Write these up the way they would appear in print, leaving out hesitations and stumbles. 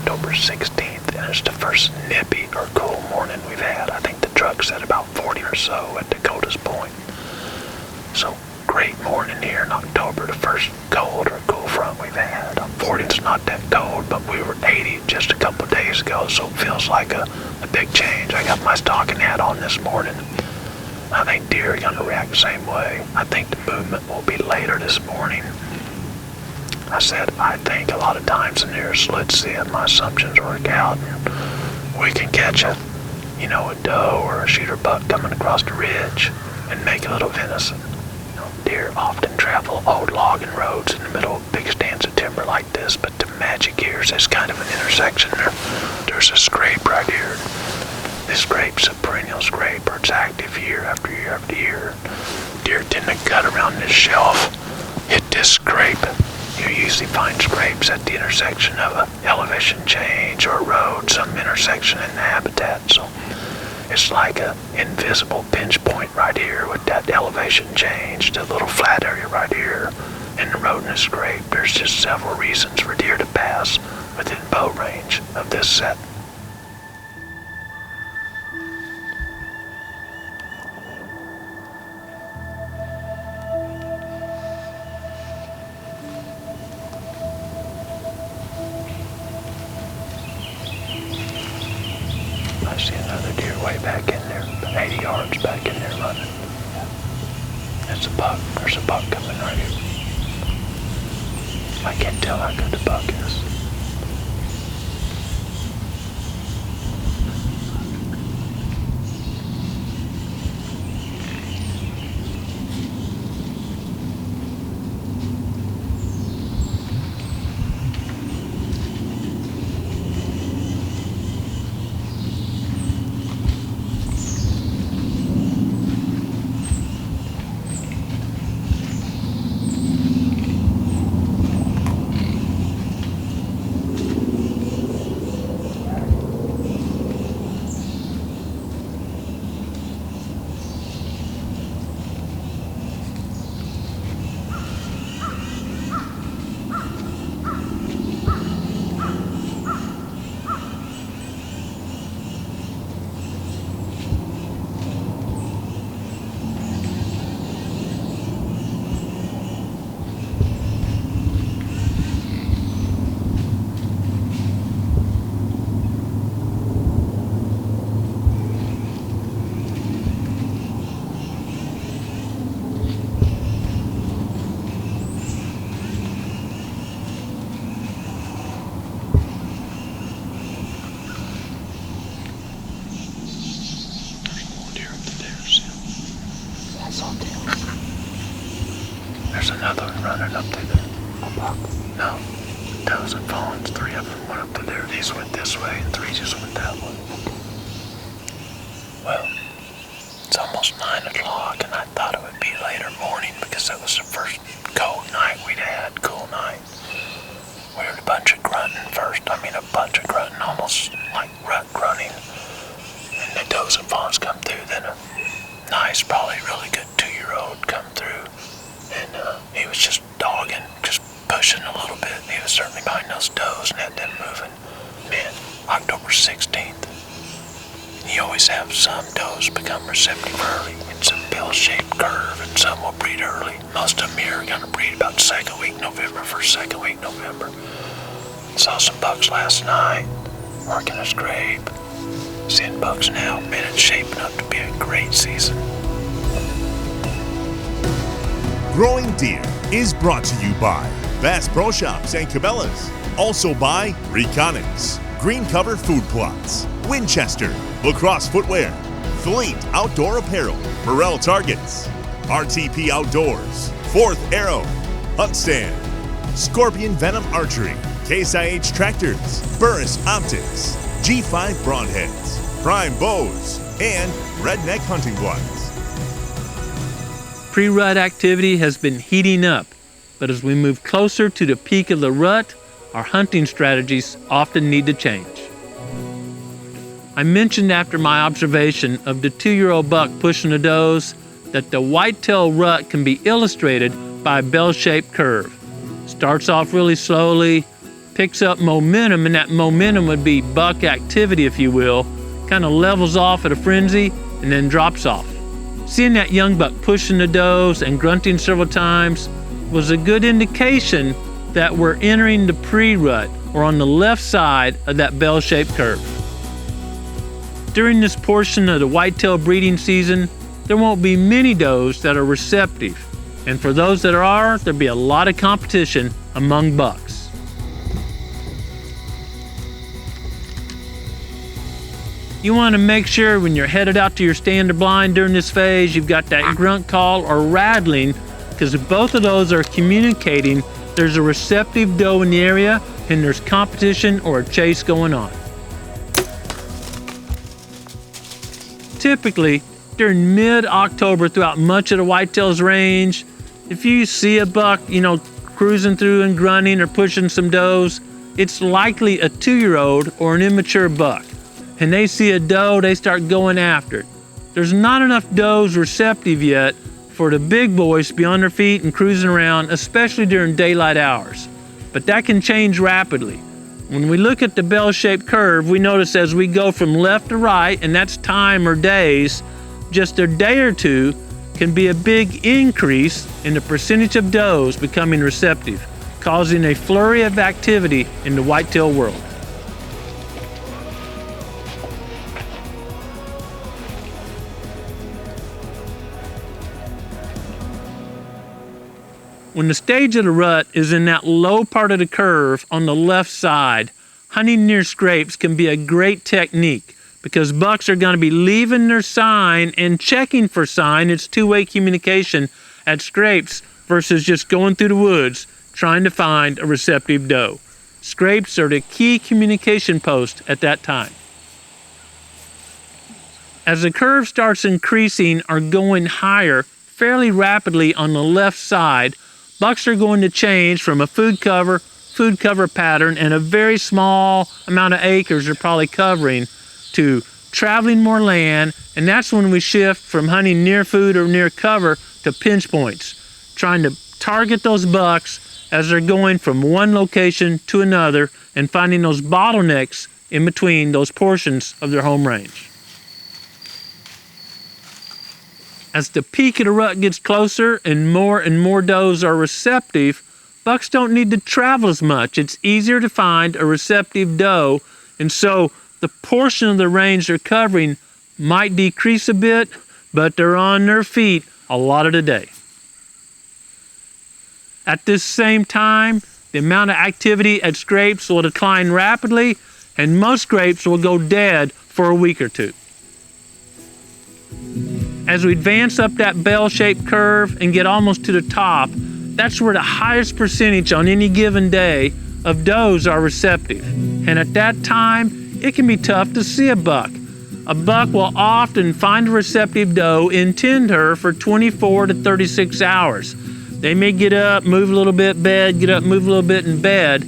October 16th, and it's the first nippy or cool morning we've had. I think the truck said about 40 or so at Dakota's Point. So, great morning here in October, the first cold or cool front we've had. 40's not that cold, but we were 80 just a couple of days ago, so it feels like a big change. I got my stocking hat on this morning. I think deer are going to react the same way. I think the movement will be later this morning. I said, I think a lot of times the deer slit seeing my assumptions work out, and we can catch a doe or a shooter buck coming across the ridge and make a little venison. Deer often travel old logging roads in the middle of big stands of timber like this, but the magic here is this kind of an intersection. There's a scrape right here. This scrape's a perennial scrape, or it's active year after year after year. Deer tend to cut around this shelf, hit this scrape. You usually find scrapes at the intersection of an elevation change or a road, some intersection in the habitat. So it's like an invisible pinch point right here with that elevation change, the little flat area right here, and the road and the scrape. There's just several reasons for deer to pass within bow range of this set. I see another deer way back in there, about 80 yards back in there running. It's a buck. There's a buck coming right here. I can't tell how good the buck is. There's another one running up through there. A buck? No. Does and fawns. 3 of them went up through there. These went this way and 3 just went that way. Well, it's almost 9 o'clock and I thought it would be later morning because that was the first cold night we'd had, cool night. We heard a bunch of grunting first. A bunch of grunting, almost like rut grunting. And the does and fawns come through. Then a nice, probably really good 2-year-old come through. And he was just dogging, just pushing a little bit. He was certainly behind those does and had them moving. Man, October 16th. You always have some does become receptive early. It's a bell-shaped curve, and some will breed early. Most of them here are going to breed about second week November, first, second week November. Saw some bucks last night, working a scrape. Seeing bucks now, man, it's shaping up to be a great season. Growing Deer is brought to you by Bass Pro Shops and Cabela's. Also by Reconics, Green Cover Food Plots, Winchester, Lacrosse Footwear, Fleet Outdoor Apparel, Morel Targets, RTP Outdoors, Fourth Arrow, Hunt Stand, Scorpion Venom Archery, Case IH Tractors, Burris Optics, G5 Broadheads, Prime Bows, and Redneck Hunting Blinds. Pre-rut activity has been heating up, but as we move closer to the peak of the rut, our hunting strategies often need to change. I mentioned after my observation of the 2-year-old buck pushing the does that the whitetail rut can be illustrated by a bell-shaped curve. Starts off really slowly, picks up momentum, and that momentum would be buck activity, if you will, kind of levels off at a frenzy and then drops off. Seeing that young buck pushing the does and grunting several times was a good indication that we're entering the pre-rut, or on the left side of that bell-shaped curve. During this portion of the whitetail breeding season, there won't be many does that are receptive, and for those that are, there'll be a lot of competition among bucks. You want to make sure when you're headed out to your standard blind during this phase, you've got that grunt call or rattling, because both of those are communicating there's a receptive doe in the area and there's competition or a chase going on. Typically, during mid-October throughout much of the whitetails range, if you see a buck, cruising through and grunting or pushing some does, it's likely a 2-year-old or an immature buck. And they see a doe, they start going after it. There's not enough does receptive yet for the big boys to be on their feet and cruising around, especially during daylight hours. But that can change rapidly. When we look at the bell-shaped curve, we notice as we go from left to right, and that's time or days, just a day or two can be a big increase in the percentage of does becoming receptive, causing a flurry of activity in the whitetail world. When the stage of the rut is in that low part of the curve on the left side, hunting near scrapes can be a great technique because bucks are going to be leaving their sign and checking for sign. It's two-way communication at scrapes versus just going through the woods trying to find a receptive doe. Scrapes are the key communication post at that time. As the curve starts increasing or going higher fairly rapidly on the left side, bucks are going to change from a food cover pattern and a very small amount of acres they're probably covering to traveling more land, and that's when we shift from hunting near food or near cover to pinch points, trying to target those bucks as they're going from one location to another and finding those bottlenecks in between those portions of their home range. As the peak of the rut gets closer and more does are receptive, bucks don't need to travel as much. It's easier to find a receptive doe, and so the portion of the range they're covering might decrease a bit, but they're on their feet a lot of the day. At this same time, the amount of activity at scrapes will decline rapidly, and most scrapes will go dead for a week or two. As we advance up that bell-shaped curve and get almost to the top, that's where the highest percentage on any given day of does are receptive. And at that time, it can be tough to see a buck. A buck will often find a receptive doe and tend her for 24 to 36 hours. They may get up, move a little bit, bed, get up, move a little bit in bed.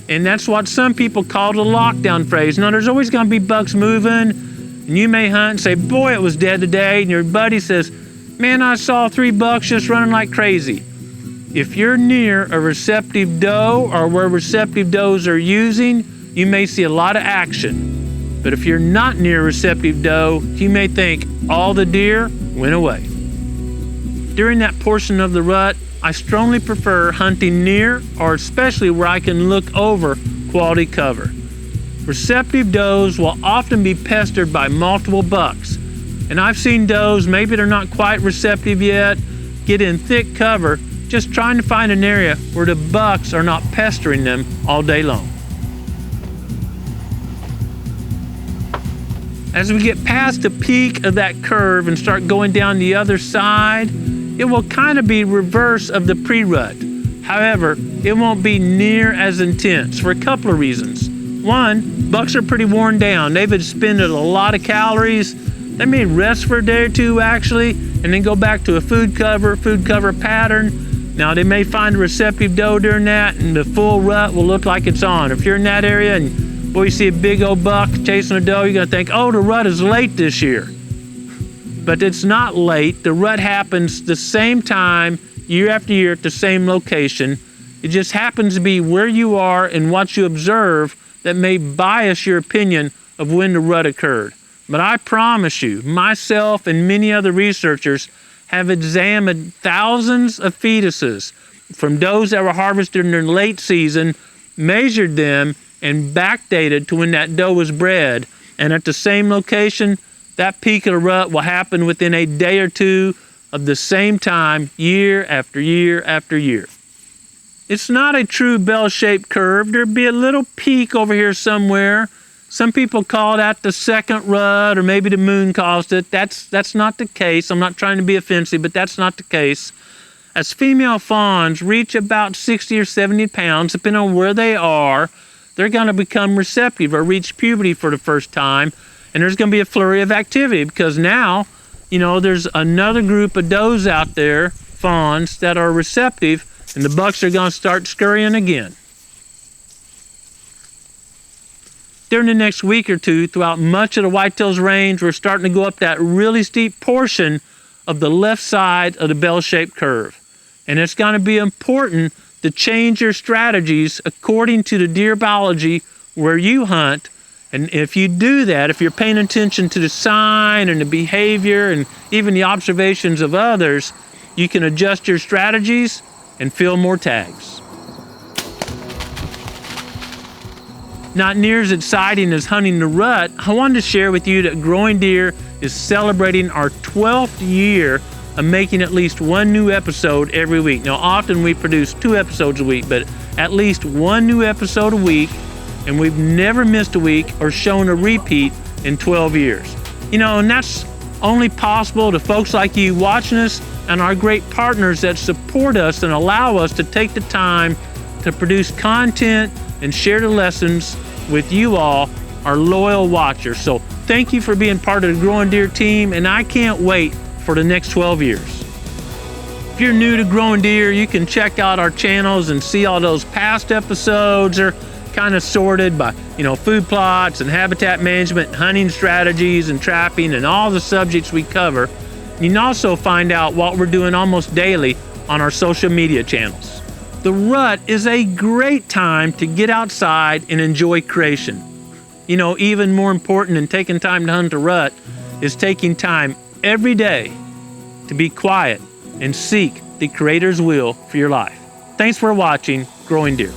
And that's what some people call the lockdown phase. Now, there's always going to be bucks moving, and you may hunt and say, boy, it was dead today. And your buddy says, man, I saw 3 bucks just running like crazy. If you're near a receptive doe or where receptive does are using, you may see a lot of action. But if you're not near a receptive doe, you may think all the deer went away. During that portion of the rut, I strongly prefer hunting near or especially where I can look over quality cover. Receptive does will often be pestered by multiple bucks, and I've seen does, maybe they're not quite receptive yet, get in thick cover just trying to find an area where the bucks are not pestering them all day long. As we get past the peak of that curve and start going down the other side, it will kind of be reverse of the pre-rut. However, it won't be near as intense for a couple of reasons. One, bucks are pretty worn down. They've expended a lot of calories. They may rest for a day or two actually, and then go back to a food cover pattern. Now they may find a receptive doe during that, and the full rut will look like it's on. If you're in that area and boy, you see a big old buck chasing a doe, you're gonna think, oh, the rut is late this year. But it's not late. The rut happens the same time, year after year at the same location. It just happens to be where you are and what you observe that may bias your opinion of when the rut occurred. But I promise you, myself and many other researchers have examined thousands of fetuses from does that were harvested in the late season, measured them, and backdated to when that doe was bred. And at the same location, that peak of the rut will happen within a day or two of the same time, year after year after year. It's not a true bell-shaped curve. There'd be a little peak over here somewhere. Some people call that the second rut, or maybe the moon caused it. That's not the case. I'm not trying to be offensive, but that's not the case. As female fawns reach about 60 or 70 pounds, depending on where they are, they're going to become receptive or reach puberty for the first time, and there's going to be a flurry of activity because now, there's another group of does out there, fawns, that are receptive, and the bucks are going to start scurrying again. During the next week or two, throughout much of the Whitetails range, we're starting to go up that really steep portion of the left side of the bell-shaped curve. And it's going to be important to change your strategies according to the deer biology where you hunt. And if you do that, if you're paying attention to the sign and the behavior and even the observations of others, you can adjust your strategies and fill more tags. Not near as exciting as hunting the rut, I wanted to share with you that Growing Deer is celebrating our 12th year of making at least one new episode every week. Now, often we produce 2 episodes a week, but at least one new episode a week, and we've never missed a week or shown a repeat in 12 years. And that's only possible to folks like you watching us and our great partners that support us and allow us to take the time to produce content and share the lessons with you all, our loyal watchers. So thank you for being part of the Growing Deer team, and I can't wait for the next 12 years. If you're new to Growing Deer, you can check out our channels and see all those past episodes. They're kind of sorted by, food plots and habitat management, hunting strategies and trapping and all the subjects we cover. You can also find out what we're doing almost daily on our social media channels. The rut is a great time to get outside and enjoy creation. Even more important than taking time to hunt the rut is taking time every day to be quiet and seek the Creator's will for your life. Thanks for watching Growing Deer.